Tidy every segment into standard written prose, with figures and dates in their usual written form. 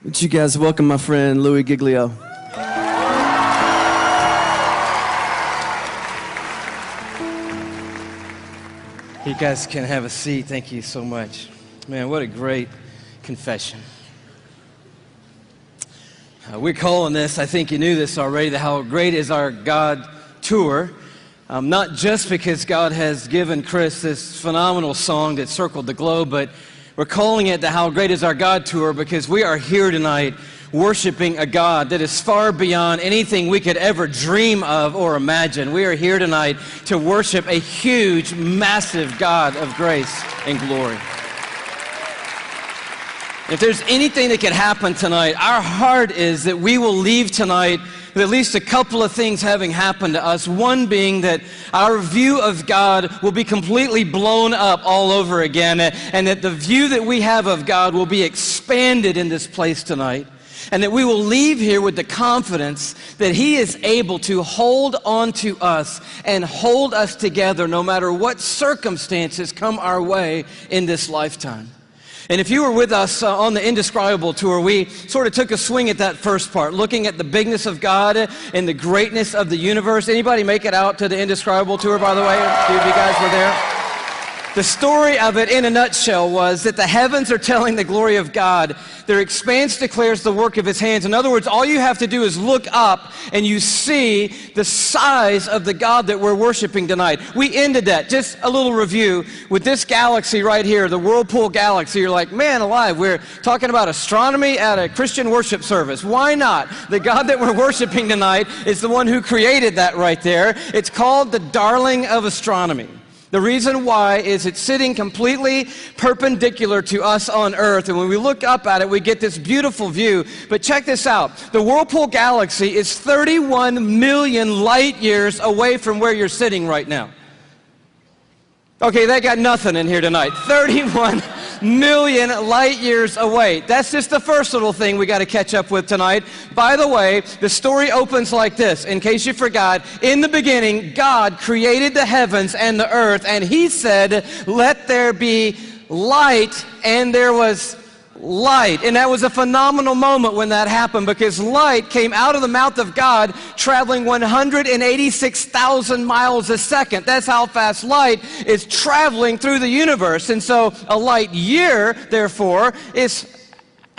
Would you guys welcome my friend Louie Giglio? You guys can have a seat. Thank you so much. Man, what a great confession. We're calling this, I think you knew this already, the How Great Is Our God Tour. Not just because God has given Chris this phenomenal song that circled the globe, but we're calling it the How Great Is Our God Tour because we are here tonight worshiping a God that is far beyond anything we could ever dream of or imagine. We are here tonight to worship a huge, massive God of grace and glory. If there's anything that could happen tonight, our heart is that we will leave tonight with at least a couple of things having happened to us. One being that our view of God will be completely blown up all over again, and that the view that we have of God will be expanded in this place tonight. And that we will leave here with the confidence that He is able to hold on to us and hold us together no matter what circumstances come our way in this lifetime. And if you were with us on the Indescribable Tour, we sort of took a swing at that first part, looking at the bigness of God and the greatness of the universe. Anybody make it out to the Indescribable Tour, by the way? A few of you guys were there. The story of it in a nutshell was that the heavens are telling the glory of God. Their expanse declares the work of His hands. In other words, all you have to do is look up and you see the size of the God that we're worshiping tonight. We ended that, just a little review, with this galaxy right here, the Whirlpool Galaxy. You're like, man alive, we're talking about astronomy at a Christian worship service. Why not? The God that we're worshiping tonight is the one who created that right there. It's called the darling of astronomy. The reason why is it's sitting completely perpendicular to us on Earth, and when we look up at it, we get this beautiful view. But check this out. The Whirlpool Galaxy is 31 million light years away from where you're sitting right now. Okay, they got nothing in here tonight. 31 million light years away. That's just the first little thing we got to catch up with tonight. By the way, the story opens like this. In case you forgot, in the beginning, God created the heavens and the earth, and He said, "Let there be light," and there was light. And that was a phenomenal moment when that happened, because light came out of the mouth of God traveling 186,000 miles a second. That's how fast light is traveling through the universe. And so a light year, therefore, is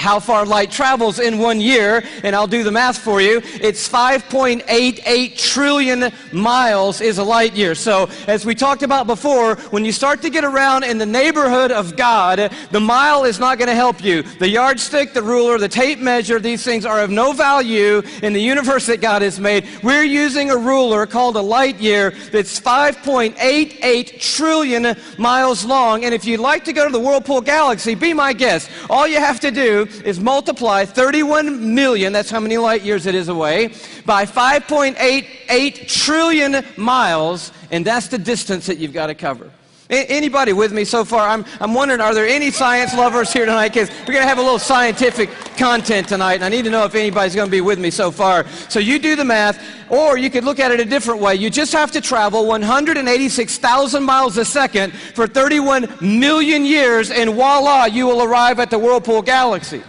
how far light travels in 1 year, and I'll do the math for you. It's 5.88 trillion miles is a light year. So, as we talked about before, when you start to get around in the neighborhood of God, the mile is not going to help you. The yardstick, the ruler, the tape measure, these things are of no value in the universe that God has made. We're using a ruler called a light year that's 5.88 trillion miles long, and if you'd like to go to the Whirlpool Galaxy, be my guest. All you have to do is multiply 31 million, that's how many light years it is away, by 5.88 trillion miles, and that's the distance that you've got to cover. Anybody with me so far? I'm wondering, are there any science lovers here tonight? Because we're going to have a little scientific content tonight, and I need to know if anybody's going to be with me so far. So you do the math, or you could look at it a different way. You just have to travel 186,000 miles a second for 31 million years, and voila, you will arrive at the Whirlpool Galaxy.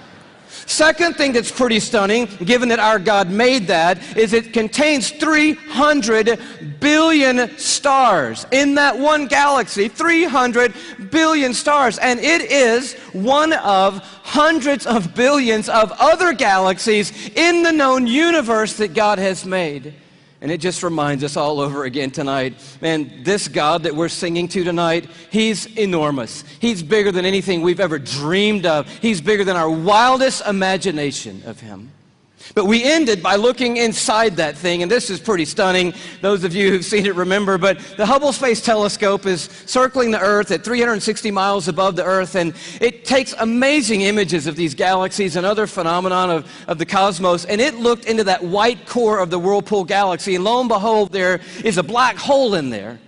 Second thing that's pretty stunning, given that our God made that, is it contains 300 billion stars. In that one galaxy, 300 billion stars. And it is one of hundreds of billions of other galaxies in the known universe that God has made. And it just reminds us all over again tonight, man, this God that we're singing to tonight, He's enormous. He's bigger than anything we've ever dreamed of. He's bigger than our wildest imagination of Him. But we ended by looking inside that thing, and this is pretty stunning. Those of you who've seen it remember, but the Hubble Space Telescope is circling the Earth at 360 miles above the Earth, and it takes amazing images of these galaxies and other phenomenon of the cosmos, and it looked into that white core of the Whirlpool Galaxy, and lo and behold, there is a black hole in there.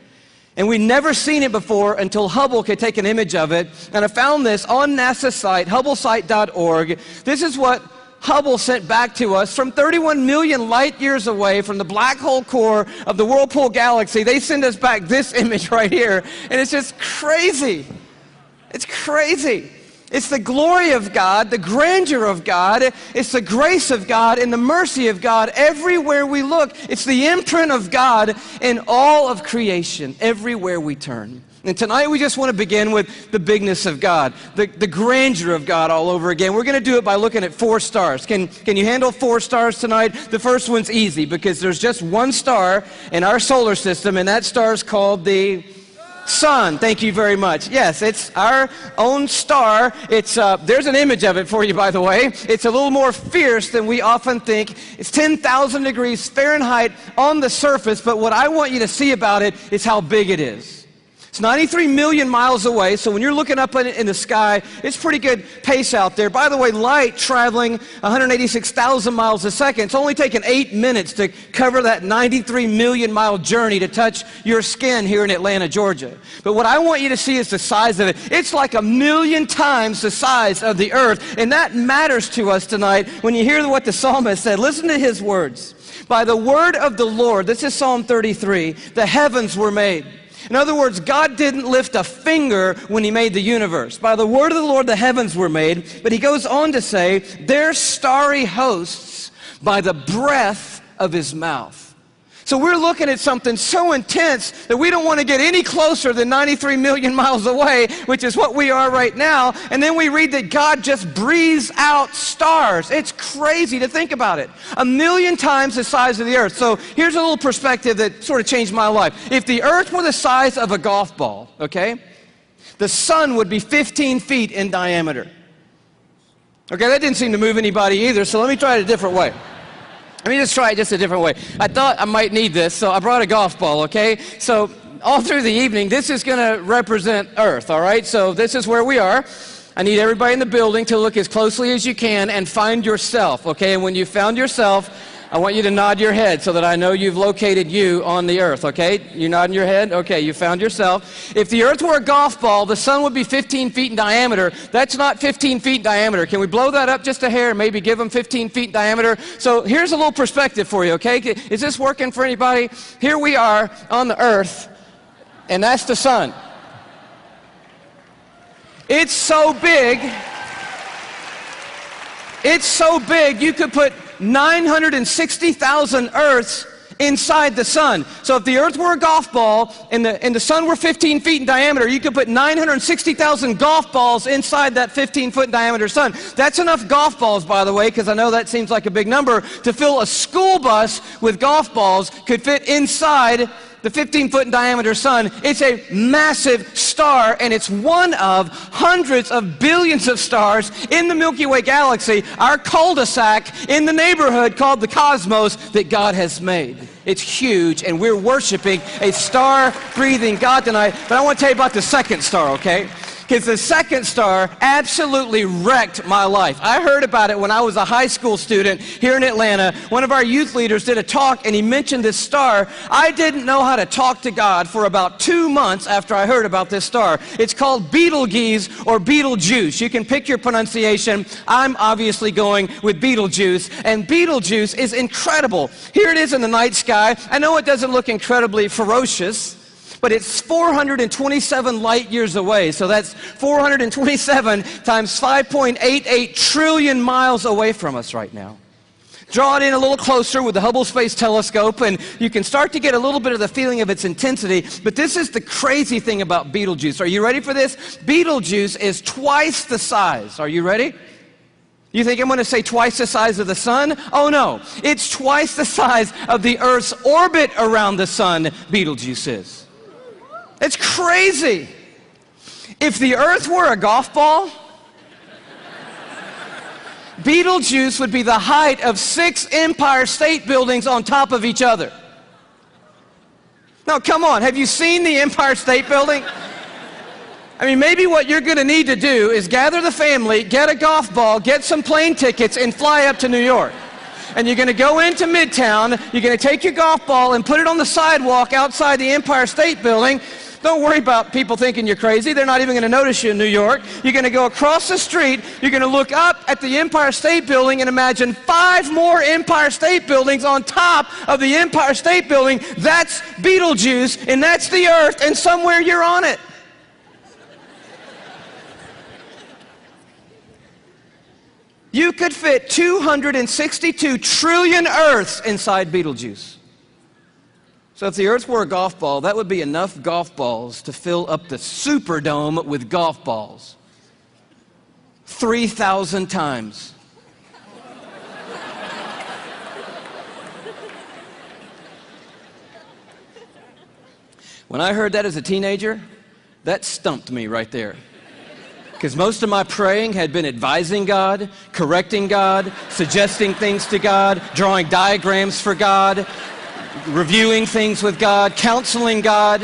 And we'd never seen it before until Hubble could take an image of it, and I found this on NASA's site, hubblesite.org. This is what Hubble sent back to us from 31 million light years away from the black hole core of the Whirlpool Galaxy. They send us back this image right here, and it's just crazy. It's crazy. It's the glory of God, the grandeur of God. It's the grace of God and the mercy of God everywhere we look. It's the imprint of God in all of creation, everywhere we turn. And tonight we just want to begin with the bigness of God, the grandeur of God all over again. We're going to do it by looking at 4 stars. Can you handle 4 stars tonight? The first one's easy because there's just one star in our solar system, and that star is called the sun. Thank you very much. Yes, it's our own star. It's there's an image of it for you, by the way. It's a little more fierce than we often think. It's 10,000 degrees Fahrenheit on the surface, but what I want you to see about it is how big it is. It's 93 million miles away, so when you're looking up in the sky, it's pretty good pace out there. By the way, light traveling 186,000 miles a second. It's only taken 8 minutes to cover that 93 million mile journey to touch your skin here in Atlanta, Georgia. But what I want you to see is the size of it. It's like 1,000,000 times the size of the earth, and that matters to us tonight when you hear what the psalmist said. Listen to his words. By the word of the Lord, this is Psalm 33, the heavens were made. In other words, God didn't lift a finger when he made the universe. By the word of the Lord, the heavens were made. But he goes on to say, their starry hosts by the breath of his mouth. So we're looking at something so intense that we don't want to get any closer than 93 million miles away, which is what we are right now. And then we read that God just breathes out stars. It's crazy to think about it. 1,000,000 times the size of the earth. So here's a little perspective that sort of changed my life. If the earth were the size of a golf ball, okay, the sun would be 15 feet in diameter. Okay, that didn't seem to move anybody either, so let me try it a different way. Let me just try it just a different way. I thought I might need this, so I brought a golf ball, okay? So all through the evening, this is going to represent Earth, all right? So this is where we are. I need everybody in the building to look as closely as you can and find yourself, okay? And when you found yourself, I want you to nod your head so that I know you've located you on the earth, okay? You're nodding your head? Okay, you found yourself. If the earth were a golf ball, the sun would be 15 feet in diameter. That's not 15 feet in diameter. Can we blow that up just a hair and maybe give them 15 feet in diameter? So here's a little perspective for you, okay? Is this working for anybody? Here we are on the earth, and that's the sun. It's so big. It's so big you could put 960,000 Earths inside the sun. So if the earth were a golf ball and the sun were 15 feet in diameter, you could put 960,000 golf balls inside that 15-foot diameter sun. That's enough golf balls, by the way, because I know that seems like a big number, to fill a school bus with golf balls could fit inside the 15-foot in diameter sun. It's a massive star, and it's one of hundreds of billions of stars in the Milky Way galaxy, our cul-de-sac in the neighborhood called the cosmos that God has made. It's huge, and we're worshiping a star-breathing God tonight. But I want to tell you about the second star, okay? Because the second star absolutely wrecked my life. I heard about it when I was a high school student here in Atlanta. One of our youth leaders did a talk, and he mentioned this star. I didn't know how to talk to God for about 2 months after I heard about this star. It's called Betelgeuse or Betelgeuse. You can pick your pronunciation. I'm obviously going with Betelgeuse, and Betelgeuse is incredible. Here it is in the night sky. I know it doesn't look incredibly ferocious, but it's 427 light years away. So that's 427 times 5.88 trillion miles away from us right now. Draw it in a little closer with the Hubble Space Telescope, and you can start to get a little bit of the feeling of its intensity. But this is the crazy thing about Betelgeuse. Are you ready for this? Betelgeuse is twice the size. Are you ready? You think I'm going to say twice the size of the sun? Oh no, it's twice the size of the Earth's orbit around the sun, Betelgeuse is. It's crazy. If the earth were a golf ball, Betelgeuse would be the height of 6 Empire State Buildings on top of each other. Now, come on, have you seen the Empire State Building? I mean, maybe what you're going to need to do is gather the family, get a golf ball, get some plane tickets, and fly up to New York. And you're going to go into Midtown, you're going to take your golf ball and put it on the sidewalk outside the Empire State Building. Don't worry about people thinking you're crazy. They're not even going to notice you in New York. You're going to go across the street. You're going to look up at the Empire State Building and imagine 5 more Empire State Buildings on top of the Empire State Building. That's Betelgeuse, and that's the earth, and somewhere you're on it. You could fit 262 trillion Earths inside Betelgeuse. So if the Earth were a golf ball, that would be enough golf balls to fill up the Superdome with golf balls. 3,000 times. When I heard that as a teenager, that stumped me right there. Because most of my praying had been advising God, correcting God, suggesting things to God, drawing diagrams for God, reviewing things with God, counseling God.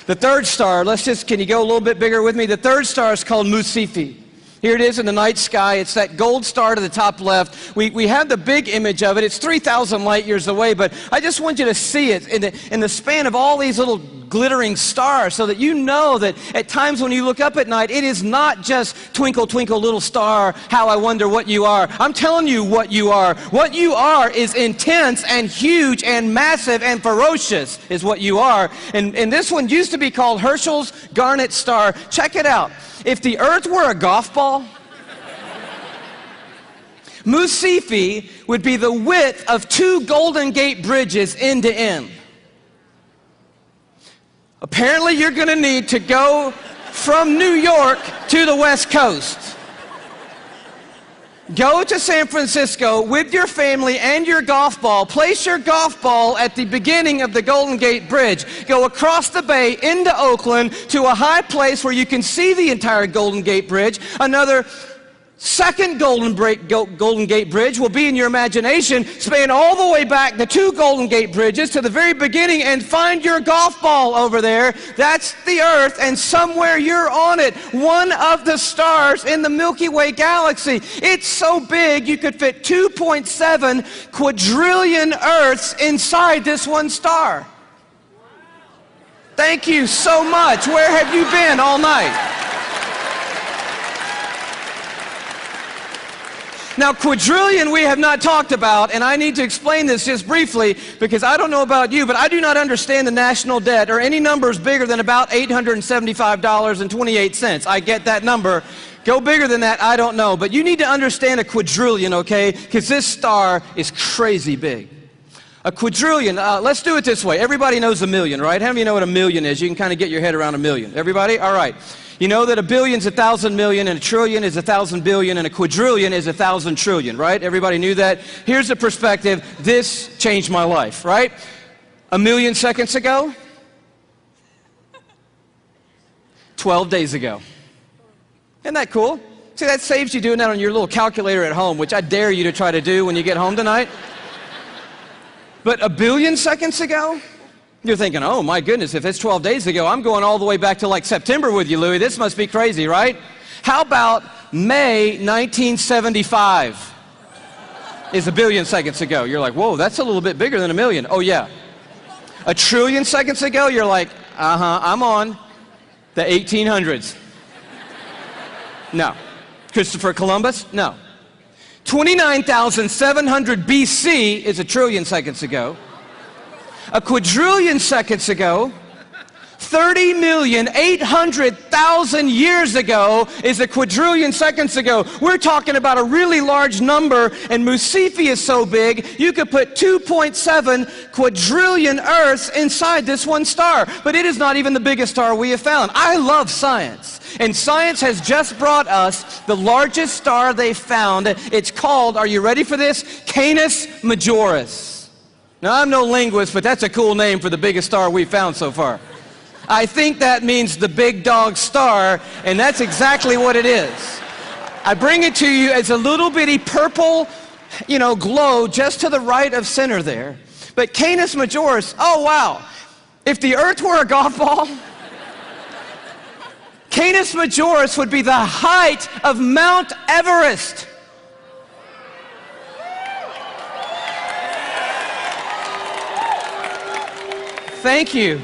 The third star, can you go a little bit bigger with me? The third star is called Musifi. Here it is in the night sky. It's that gold star to the top left. We have the big image of it. It's 3,000 light years away, but I just want you to see it in the span of all these little glittering stars so that you know that at times when you look up at night, it is not just twinkle, twinkle, little star, how I wonder what you are. I'm telling you what you are. What you are is intense and huge and massive and ferocious is what you are. And this one used to be called Herschel's Garnet Star. Check it out. If the Earth were a golf ball, Musifi would be the width of 2 Golden Gate bridges end to end. Apparently, you're going to need to go from New York to the West Coast. Go to San Francisco with your family and your golf ball. Place your golf ball at the beginning of the Golden Gate Bridge. Go across the bay into Oakland to a high place where you can see the entire Golden Gate Bridge. Another second Golden Gate Bridge will be in your imagination. Span all the way back the 2 Golden Gate Bridges to the very beginning and find your golf ball over there. That's the Earth, and somewhere you're on it. One of the stars in the Milky Way galaxy. It's so big you could fit 2.7 quadrillion Earths inside this one star. Thank you so much. Where have you been all night? Now, quadrillion we have not talked about, and I need to explain this just briefly because I don't know about you, but I do not understand the national debt or any numbers bigger than about $875.28. I get that number. Go bigger than that, I don't know. But you need to understand a quadrillion, okay? Because this star is crazy big. A quadrillion, let's do it this way. Everybody knows a million, right? How many of you know what a million is? You can kind of get your head around a million. Everybody? All right. You know that a billion's 1,000 million, and a trillion is 1,000 billion, and a quadrillion is 1,000 trillion, right? Everybody knew that? Here's the perspective. This changed my life, right? A million seconds ago, 12 days ago. Isn't that cool? See, that saves you doing that on your little calculator at home, which I dare you to try to do when you get home tonight. But a billion seconds ago? You're thinking, oh my goodness, if it's 12 days ago, I'm going all the way back to like September with you, Louie. This must be crazy, right? How about May 1975 is a billion seconds ago? You're like, whoa, that's a little bit bigger than a million. Oh yeah. A trillion seconds ago, you're like, I'm on the 1800s. No. Christopher Columbus? No. 29,700 BC is a trillion seconds ago. A quadrillion seconds ago, 30,800,000 years ago is a quadrillion seconds ago. We're talking about a really large number, and Musifi is so big, you could put 2.7 quadrillion Earths inside this one star. But it is not even the biggest star we have found. I love science, and science has just brought us the largest star they found. It's called, are you ready for this? Canis Majoris. Now, I'm no linguist, but that's a cool name for the biggest star we've found so far. I think that means the big dog star, and that's exactly what it is. I bring it to you as a little bitty purple, glow just to the right of center there. But Canis Majoris, oh wow. If the Earth were a golf ball, Canis Majoris would be the height of Mount Everest. Thank you.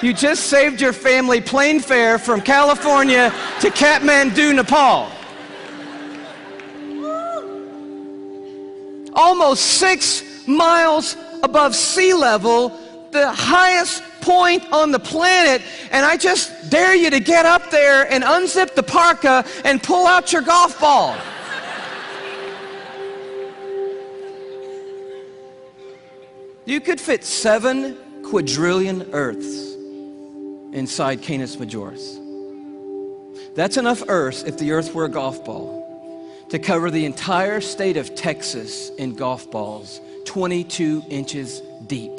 You just saved your family plane fare from California to Kathmandu, Nepal. Almost 6 miles above sea level, the highest point on the planet, and I just dare you to get up there and unzip the parka and pull out your golf ball. You could fit 7 quadrillion Earths inside Canis Majoris. That's enough Earth, if the Earth were a golf ball, to cover the entire state of Texas in golf balls, 22 inches deep.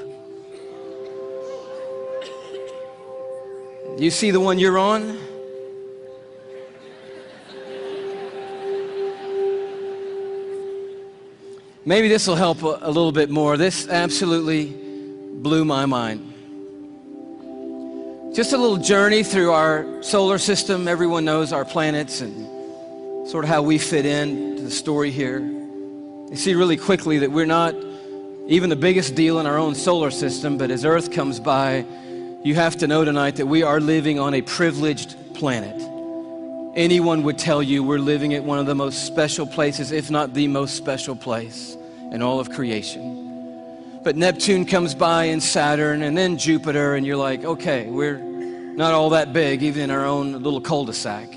You see the one you're on? Maybe this will help a little bit more. This absolutely blew my mind. Just a little journey through our solar system. Everyone knows our planets and sort of how we fit in to the story here. You see really quickly that we're not even the biggest deal in our own solar system, but as Earth comes by, you have to know tonight that we are living on a privileged planet. Anyone would tell you we're living at one of the most special places, if not the most special place in all of creation. But Neptune comes by and Saturn and then Jupiter, and you're like, okay, we're not all that big, even in our own little cul-de-sac.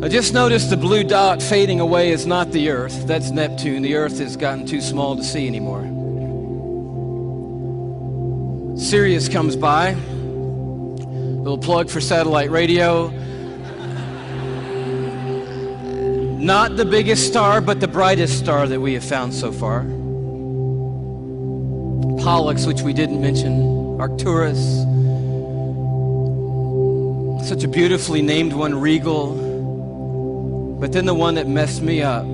I just noticed the blue dot fading away is not the Earth. That's Neptune. The Earth has gotten too small to see anymore. Sirius comes by. Little plug for satellite radio. Not the biggest star, but the brightest star that we have found so far. Pollux, which we didn't mention. Arcturus. Such a beautifully named one, Regal. But then the one that messed me up.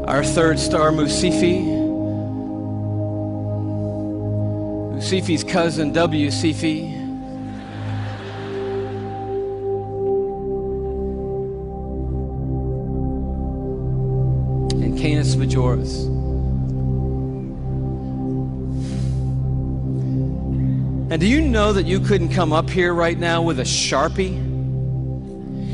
Our third star, Musifi. Musifi's cousin, W. Cephei. And Canis Majoris. And do you know that you couldn't come up here right now with a Sharpie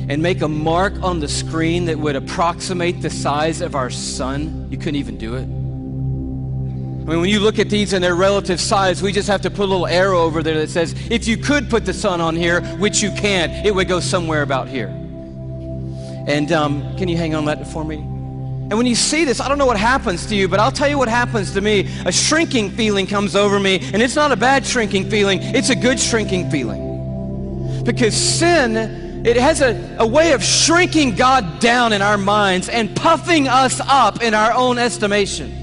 and make a mark on the screen that would approximate the size of our sun? You couldn't even do it. I mean, when you look at these in their relative size, we just have to put a little arrow over there that says, if you could put the sun on here, which you can't, it would go somewhere about here. And can you hang on that for me? And when you see this, I don't know what happens to you, but I'll tell you what happens to me. A shrinking feeling comes over me, and it's not a bad shrinking feeling, it's a good shrinking feeling. Because sin, it has a way of shrinking God down in our minds and puffing us up in our own estimation.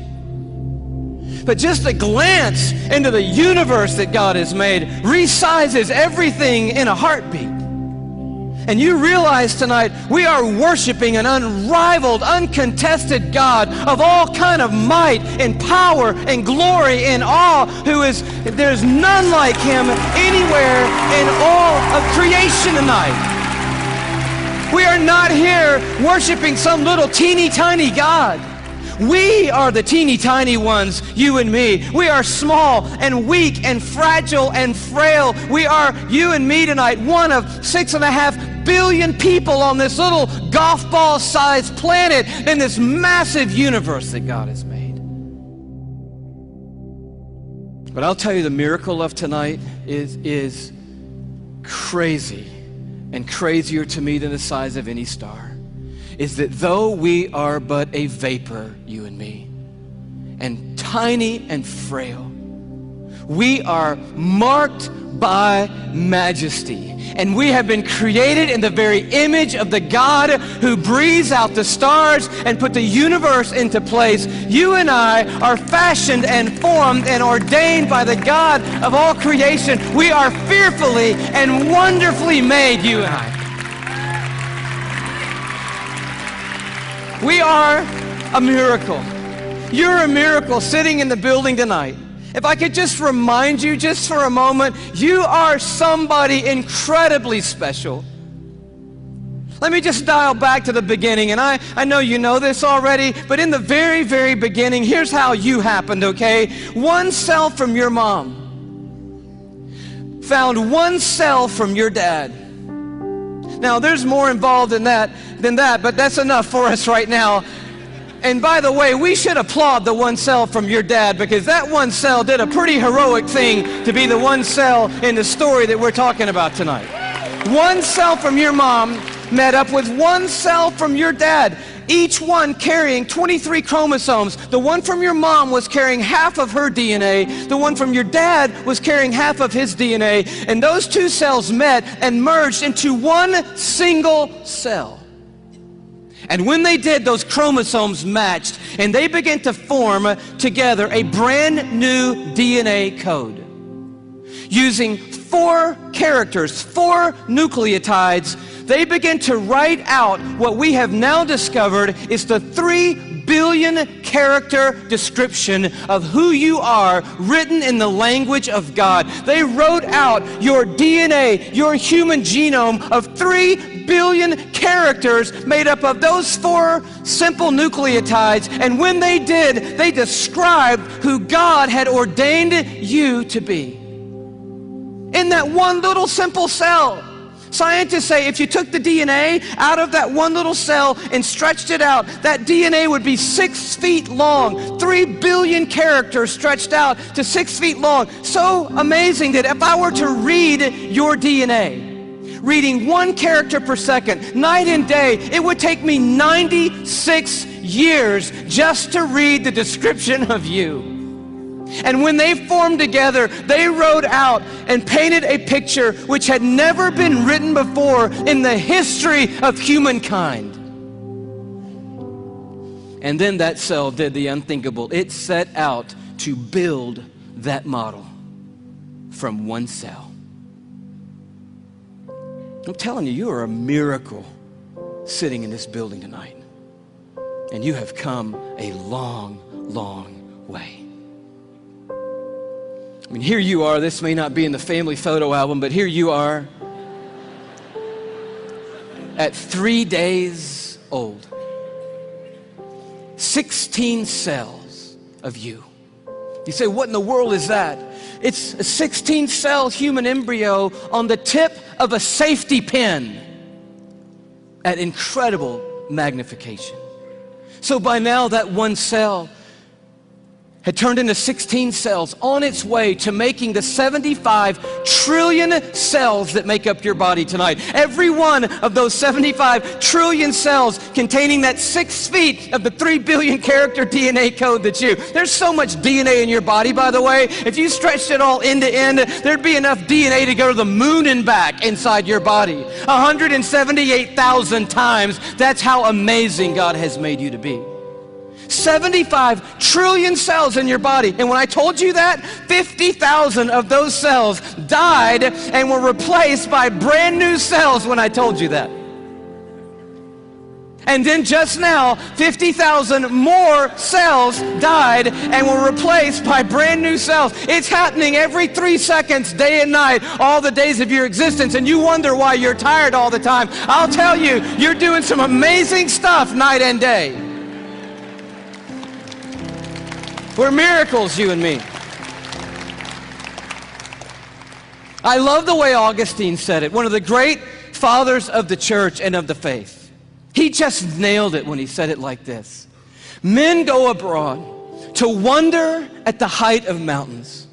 But just a glance into the universe that God has made resizes everything in a heartbeat. And you realize tonight we are worshiping an unrivaled, uncontested God of all kind of might and power and glory and awe, there's none like him anywhere in all of creation tonight. We are not here worshiping some little teeny tiny God. We are the teeny tiny ones, you and me. We are small and weak and fragile and frail. We are, you and me tonight, one of 6.5 billion people on this little golf ball sized planet in this massive universe that God has made. But I'll tell you, the miracle of tonight is crazy, and crazier to me than the size of any star. Is that though we are but a vapor, you and me, and tiny and frail, we are marked by majesty. And we have been created in the very image of the God who breathes out the stars and put the universe into place. You and I are fashioned and formed and ordained by the God of all creation. We are fearfully and wonderfully made, you and I. We are a miracle. You're a miracle sitting in the building tonight. If I could just remind you just for a moment, you are somebody incredibly special. Let me just dial back to the beginning, and I know you know this already, but in the very, very beginning, here's how you happened, okay? One cell from your mom found one cell from your dad. Now, there's more involved in that than that, but that's enough for us right now. And by the way, we should applaud the one cell from your dad, because that one cell did a pretty heroic thing to be the one cell in the story that we're talking about tonight. One cell from your mom met up with one cell from your dad, each one carrying 23 chromosomes. The one from your mom was carrying half of her DNA. The one from your dad was carrying half of his DNA. And those two cells met and merged into one single cell. And when they did, those chromosomes matched, and they began to form together a brand new DNA code. Using 4 characters, 4 nucleotides, they begin to write out what we have now discovered is the 3 billion character description of who you are, written in the language of God. They wrote out your DNA, your human genome of 3 billion characters made up of those 4 simple nucleotides. And when they did, they described who God had ordained you to be. In that one little simple cell. Scientists say if you took the DNA out of that one little cell and stretched it out, that DNA would be 6 feet long. 3 billion characters stretched out to 6 feet long. So amazing that if I were to read your DNA, reading 1 character per second, night and day, it would take me 96 years just to read the description of you. And when they formed together, they wrote out and painted a picture which had never been written before in the history of humankind. And then that cell did the unthinkable. It set out to build that model from one cell. I'm telling you, you are a miracle sitting in this building tonight. And you have come a long, long way. I mean, here you are. This may not be in the family photo album, but here you are at 3 days old. 16 cells of you. You say, what in the world is that? It's a 16-cell human embryo on the tip of a safety pin at incredible magnification. So by now, that one cell had turned into 16 cells on its way to making the 75 trillion cells that make up your body tonight. Every one of those 75 trillion cells containing that 6 feet of the 3 billion character DNA code that's you. There's so much DNA in your body, by the way. If you stretched it all end to end, there'd be enough DNA to go to the moon and back inside your body. 178,000 times. That's how amazing God has made you to be. 75 trillion cells in your body. And when I told you that, 50,000 of those cells died and were replaced by brand new cells when I told you that. And then just now, 50,000 more cells died and were replaced by brand new cells. It's happening every 3 seconds, day and night, all the days of your existence. And you wonder why you're tired all the time. I'll tell you, you're doing some amazing stuff night and day. We're miracles, you and me. I love the way Augustine said it, one of the great fathers of the church and of the faith. He just nailed it when he said it like this. Men go abroad to wonder at the height of mountains,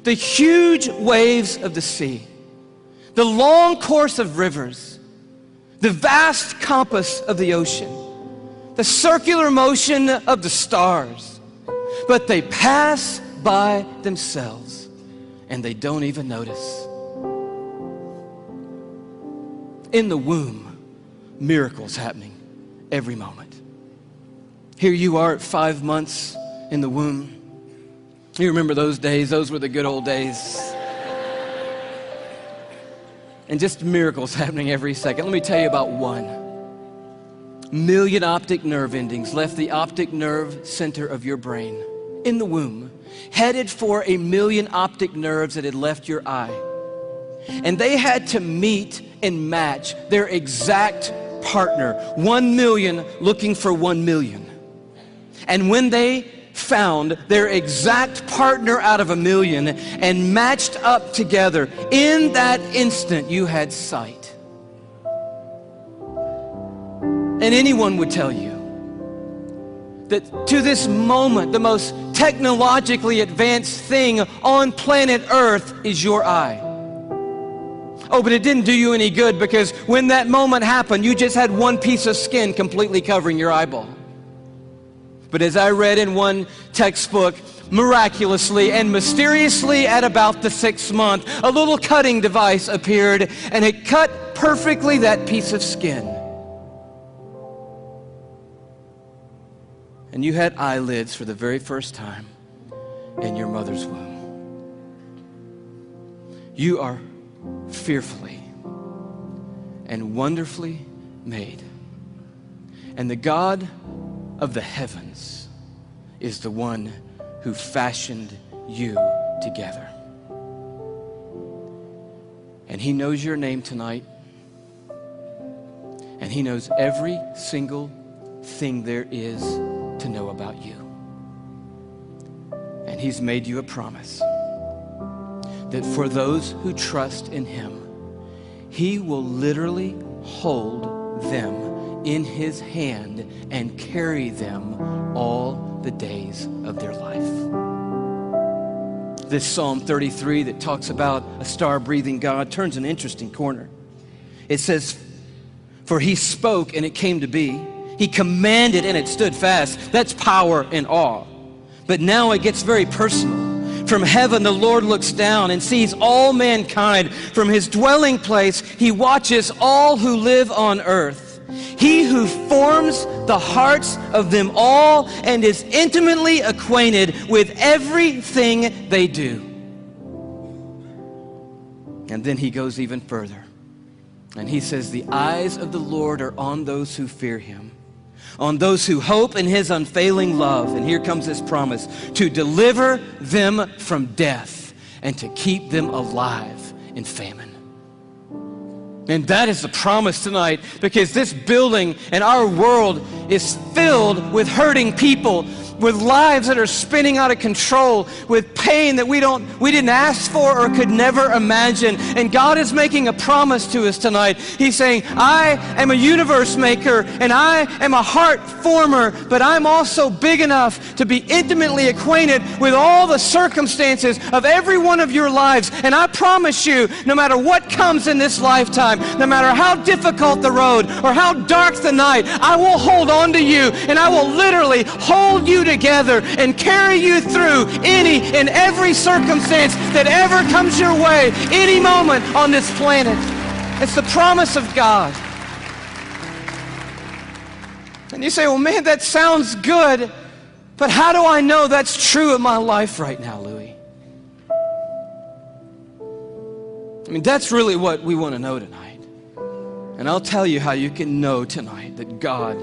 the huge waves of the sea, the long course of rivers, the vast compass of the ocean, the circular motion of the stars. But they pass by themselves and they don't even notice. In the womb, miracles happening every moment. Here you are at 5 months in the womb. You remember those days? Those were the good old days. And just miracles happening every second. Let me tell you about one. Million optic nerve endings left the optic nerve center of your brain in the womb, headed for 1 million optic nerves that had left your eye. And they had to meet and match their exact partner, 1 million looking for 1 million. And when they found their exact partner out of 1 million and matched up together, in that instant you had sight. And anyone would tell you that to this moment, the most technologically advanced thing on planet Earth is your eye. Oh, but it didn't do you any good, because when that moment happened, you just had one piece of skin completely covering your eyeball. But as I read in one textbook, miraculously and mysteriously at about the 6th month, a little cutting device appeared, and it cut perfectly that piece of skin. And you had eyelids for the very first time in your mother's womb. You are fearfully and wonderfully made. And the God of the heavens is the one who fashioned you together. And he knows your name tonight. And he knows every single thing there is to know about you. And he's made you a promise that for those who trust in him, he will literally hold them in his hand and carry them all the days of their life. This Psalm 33 that talks about a star-breathing God turns an interesting corner. It says, "For he spoke and it came to be. He commanded and it stood fast." That's power and awe. But now it gets very personal. From heaven, the Lord looks down and sees all mankind. From his dwelling place, he watches all who live on earth. He who forms the hearts of them all and is intimately acquainted with everything they do. And then he goes even further. And he says, "The eyes of the Lord are on those who fear him, on those who hope in his unfailing love." And here comes this promise: to deliver them from death and to keep them alive in famine. And that is the promise tonight, because this building and our world is filled with hurting people, with lives that are spinning out of control, with pain that we didn't ask for or could never imagine. And God is making a promise to us tonight. He's saying, "I am a universe maker and I am a heart former, but I'm also big enough to be intimately acquainted with all the circumstances of every one of your lives. And I promise you, no matter what comes in this lifetime, no matter how difficult the road or how dark the night, I will hold on to you, and I will literally hold you together and carry you through any and every circumstance that ever comes your way, any moment on this planet." It's the promise of God. And you say, "Well, man, that sounds good, but how do I know that's true of my life right now, Louie?" I mean, that's really what we want to know tonight. And I'll tell you how you can know tonight that God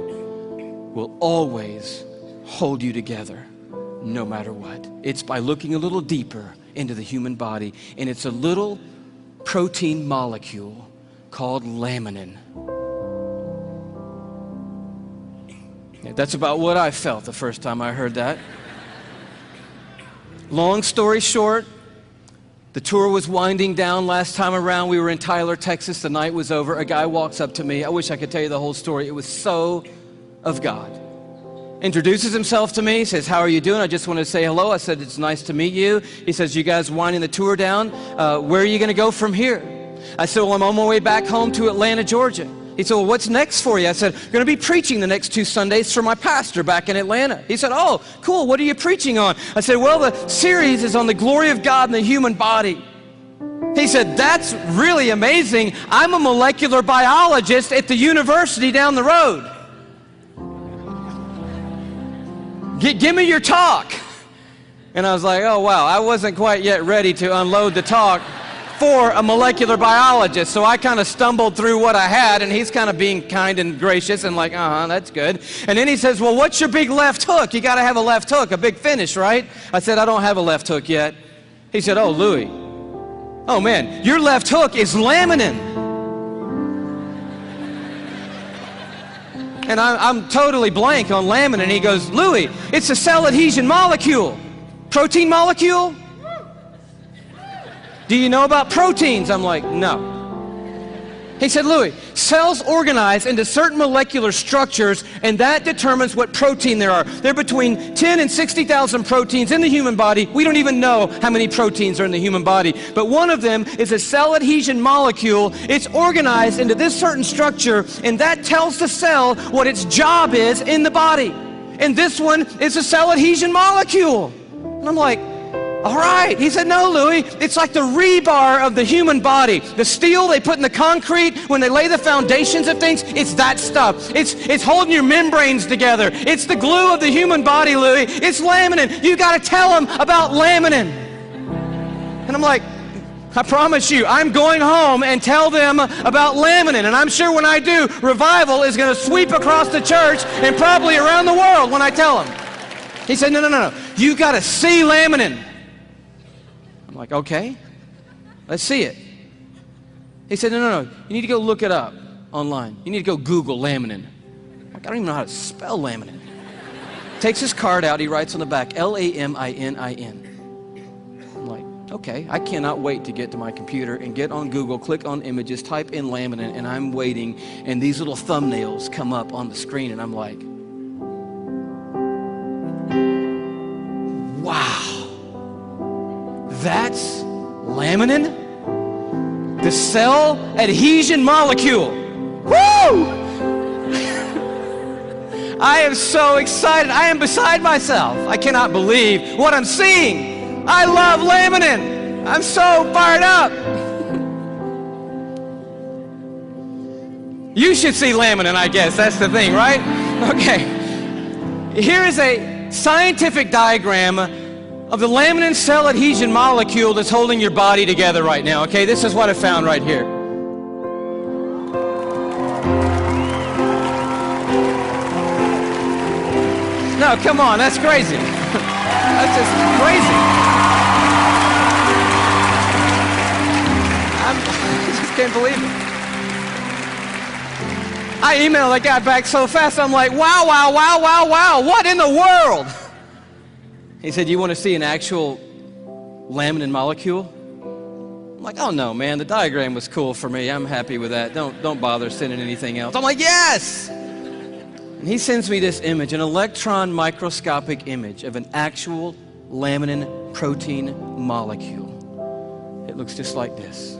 will always hold you together no matter what. It's by looking a little deeper into the human body, and it's a little protein molecule called laminin. Yeah, that's about what I felt the first time I heard that. Long story short, the tour was winding down last time around. We were in Tyler, Texas. The night was over. A guy walks up to me. I wish I could tell you the whole story. It was so of God. Introduces himself to me, says, "How are you doing? I just want to say hello." I said, "It's nice to meet you." He says, "You guys winding the tour down? Where are you going to go from here?" I said, "Well, I'm on my way back home to Atlanta, Georgia." He said, "Well, what's next for you?" I said, "I'm going to be preaching the next 2 Sundays for my pastor back in Atlanta." He said, "Oh, cool. What are you preaching on?" I said, "Well, the series is on the glory of God in the human body." He said, "That's really amazing. I'm a molecular biologist at the university down the road. Give me your talk." And I was like, oh, wow, I wasn't quite yet ready to unload the talk for a molecular biologist. So I kind of stumbled through what I had, and he's kind of being kind and gracious and like, that's good. And then he says, "Well, what's your big left hook? You got to have a left hook, a big finish, right?" I said, "I don't have a left hook yet." He said, "Oh, Louie, Oh man, your left hook is laminin. And I'm totally blank on laminin. He goes, Louie, it's a cell adhesion molecule. Protein molecule? Do you know about proteins? I'm like, no. He said, Louie, cells organize into certain molecular structures, and that determines what protein there are. There are between 10 and 60,000 proteins in the human body. We don't even know how many proteins are in the human body. But one of them is a cell adhesion molecule. It's organized into this certain structure, and that tells the cell what its job is in the body. And this one is a cell adhesion molecule. And I'm like, all right. He said, no, Louie, it's like the rebar of the human body. The steel they put in the concrete when they lay the foundations of things, it's that stuff. It's holding your membranes together. It's the glue of the human body, Louie. It's laminin. You got to tell them about laminin. And I'm like, I promise you, I'm going home and tell them about laminin. And I'm sure when I do, revival is going to sweep across the church and probably around the world when I tell them. He said, no. You got to see laminin. I'm like, okay, let's see it. He said, no. You need to go look it up online. You need to go Google laminin. I'm like, I don't even know how to spell laminin. Takes his card out. He writes on the back, Laminin. I'm like, okay, I cannot wait to get to my computer and get on Google, click on images, type in laminin, and I'm waiting, and these little thumbnails come up on the screen, and I'm like, wow. That's laminin? The cell adhesion molecule. Woo! I am so excited. I am beside myself. I cannot believe what I'm seeing. I love laminin. I'm so fired up. You should see laminin, I guess. That's the thing, right? Okay. Here is a scientific diagram of the laminin cell adhesion molecule that's holding your body together right now, okay? This is what I found right here. No, come on, that's crazy. That's just crazy. I just can't believe it. I emailed that guy back so fast, I'm like, wow, what in the world? He said, you want to see an actual laminin molecule? I'm like, oh no, man, the diagram was cool for me. I'm happy with that. Don't bother sending anything else. I'm like, yes! And he sends me this image, an electron microscopic image of an actual laminin protein molecule. It looks just like this.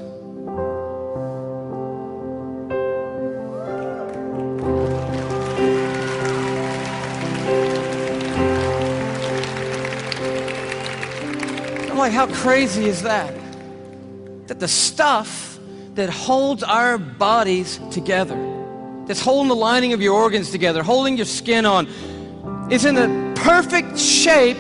Like, how crazy is that? That the stuff that holds our bodies together, that's holding the lining of your organs together, holding your skin on, is in the perfect shape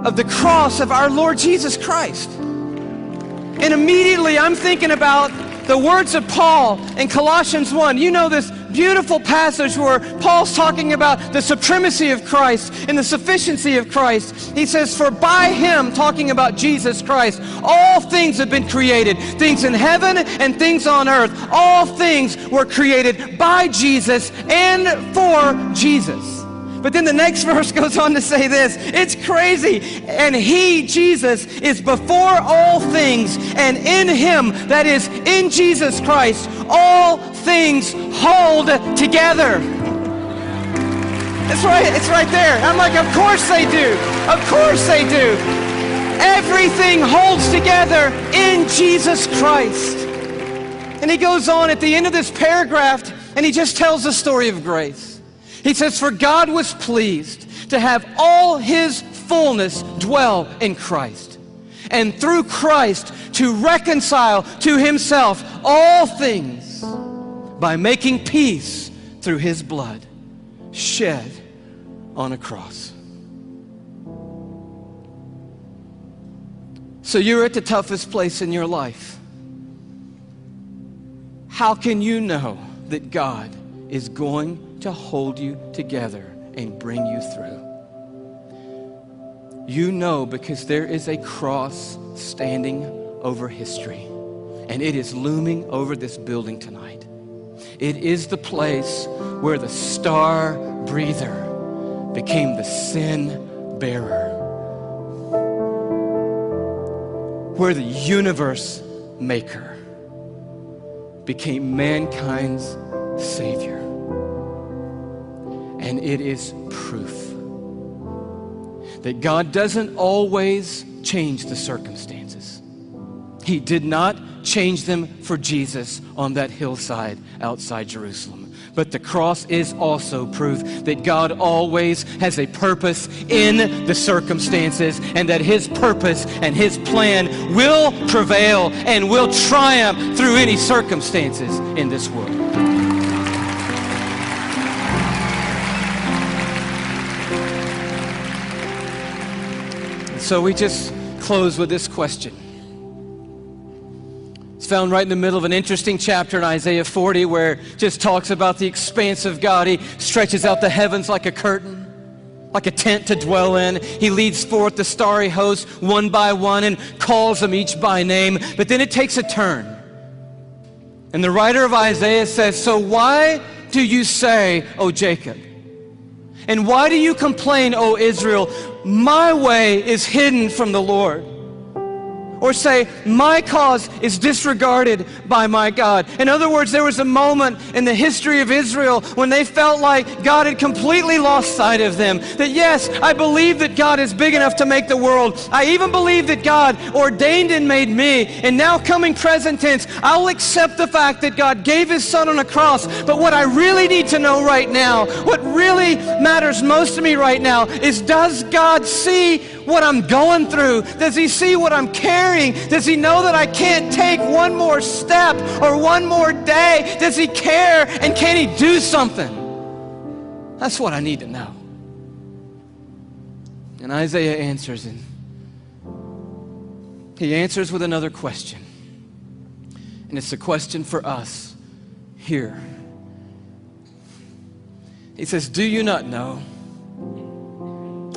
of the cross of our Lord Jesus Christ. And immediately I'm thinking about the words of Paul in Colossians 1. You know this beautiful passage where Paul's talking about the supremacy of Christ and the sufficiency of Christ. He says, for by him, talking about Jesus Christ, all things have been created, things in heaven and things on earth. All things were created by Jesus and for Jesus. But then the next verse goes on to say this. It's crazy. And he, Jesus, is before all things, and in him, that is, in Jesus Christ, all things hold together. It's right there. I'm like, of course they do. Of course they do. Everything holds together in Jesus Christ. And he goes on at the end of this paragraph, and he just tells the story of grace. He says, for God was pleased to have all his fullness dwell in Christ, and through Christ to reconcile to himself all things by making peace through his blood shed on a cross. So you're at the toughest place in your life. How can you know that God is going to hold you together and bring you through? You know, because there is a cross standing over history, and it is looming over this building tonight. It is the place where the star breather became the sin bearer, where the universe maker became mankind's savior. And it is proof that God doesn't always change the circumstances. He did not change them for Jesus on that hillside outside Jerusalem. But the cross is also proof that God always has a purpose in the circumstances, and that His purpose and His plan will prevail and will triumph through any circumstances in this world. So we just close with this question. It's found right in the middle of an interesting chapter in Isaiah 40 where it just talks about the expanse of God. He stretches out the heavens like a curtain, like a tent to dwell in. He leads forth the starry host one by one and calls them each by name. But then it takes a turn. And the writer of Isaiah says, "So why do you say, O Jacob? And why do you complain, O Israel? My way is hidden from the Lord." Or say, "My cause is disregarded by my God." In other words, there was a moment in the history of Israel when they felt like God had completely lost sight of them. That yes, I believe that God is big enough to make the world. I even believe that God ordained and made me. And now coming present tense, I'll accept the fact that God gave His Son on a cross. But what I really need to know right now, what really matters most to me right now is, does God see what I'm going through? Does He see what I'm carrying? Does He know that I can't take one more step or one more day? Does He care, and can He do something? That's what I need to know. And Isaiah answers, and he answers with another question. And it's a question for us here. He says, "Do you not know?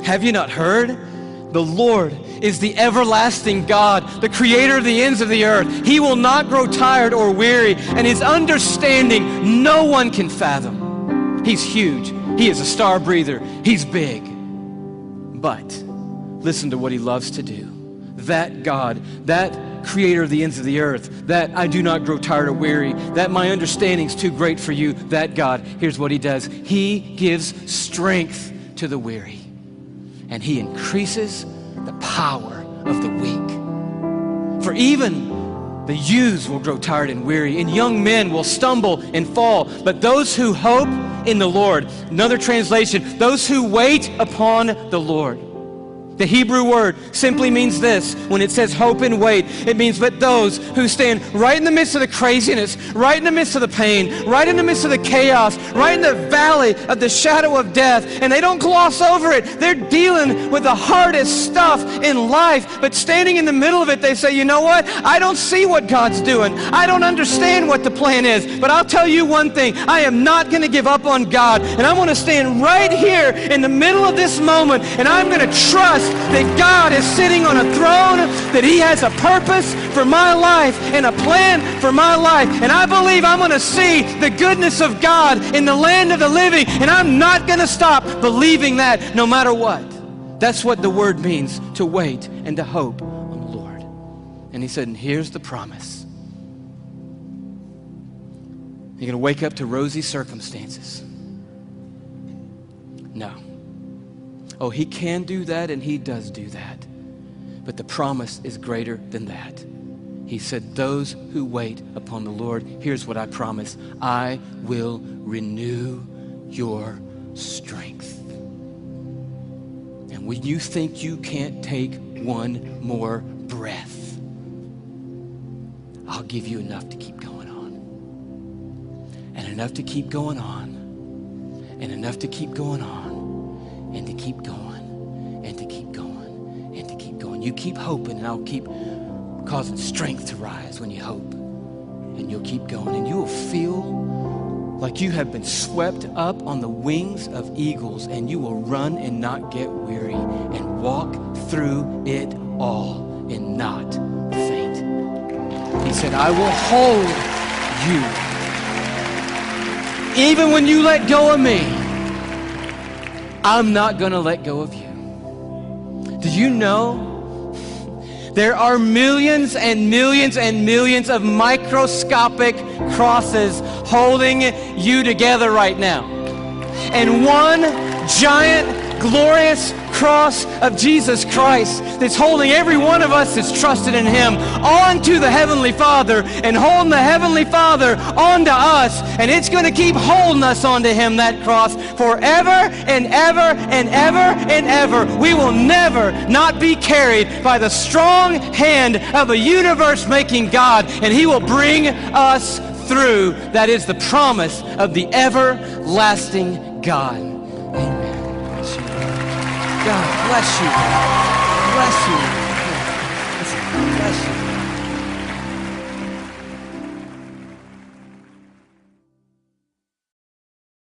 Have you not heard? The Lord is the everlasting God, the creator of the ends of the earth. He will not grow tired or weary, and His understanding no one can fathom." He's huge. He is a star breather. He's big. But listen to what He loves to do. That God, that creator of the ends of the earth, that I do not grow tired or weary, that my understanding's too great for you, that God, here's what He does. He gives strength to the weary, and He increases the power of the weak. For even the youths will grow tired and weary, and young men will stumble and fall. But those who hope in the Lord, another translation, those who wait upon the Lord. The Hebrew word simply means this. When it says hope and wait, it means that those who stand right in the midst of the craziness, right in the midst of the pain, right in the midst of the chaos, right in the valley of the shadow of death, and they don't gloss over it. They're dealing with the hardest stuff in life, but standing in the middle of it, they say, "You know what? I don't see what God's doing. I don't understand what the plan is, but I'll tell you one thing. I am not going to give up on God, and I'm going to stand right here in the middle of this moment, and I'm going to trust that God is sitting on a throne, that He has a purpose for my life and a plan for my life. And I believe I'm going to see the goodness of God in the land of the living, and I'm not going to stop believing that no matter what." That's what the word means, to wait and to hope on the Lord. And He said, and here's the promise. You're going to wake up to rosy circumstances. No. Oh, He can do that, and He does do that. But the promise is greater than that. He said, those who wait upon the Lord, here's what I promise: I will renew your strength. And when you think you can't take one more breath, I'll give you enough to keep going on. And enough to keep going on. And enough to keep going on. And to keep going, and to keep going, and to keep going. You keep hoping, and I'll keep causing strength to rise when you hope. And you'll keep going, and you will feel like you have been swept up on the wings of eagles, and you will run and not get weary, and walk through it all and not faint. He said, I will hold you. Even when you let go of me, I'm not going to let go of you. Did you know there are millions and millions and millions of microscopic crosses holding you together right now? And one giant, glorious cross of Jesus Christ that's holding every one of us that's trusted in Him onto the Heavenly Father and holding the Heavenly Father onto us. And it's going to keep holding us onto Him, that cross, forever and ever and ever and ever. We will never not be carried by the strong hand of a universe-making God, and He will bring us through. That is the promise of the everlasting God. Amen. God bless you. Bless you. Bless you.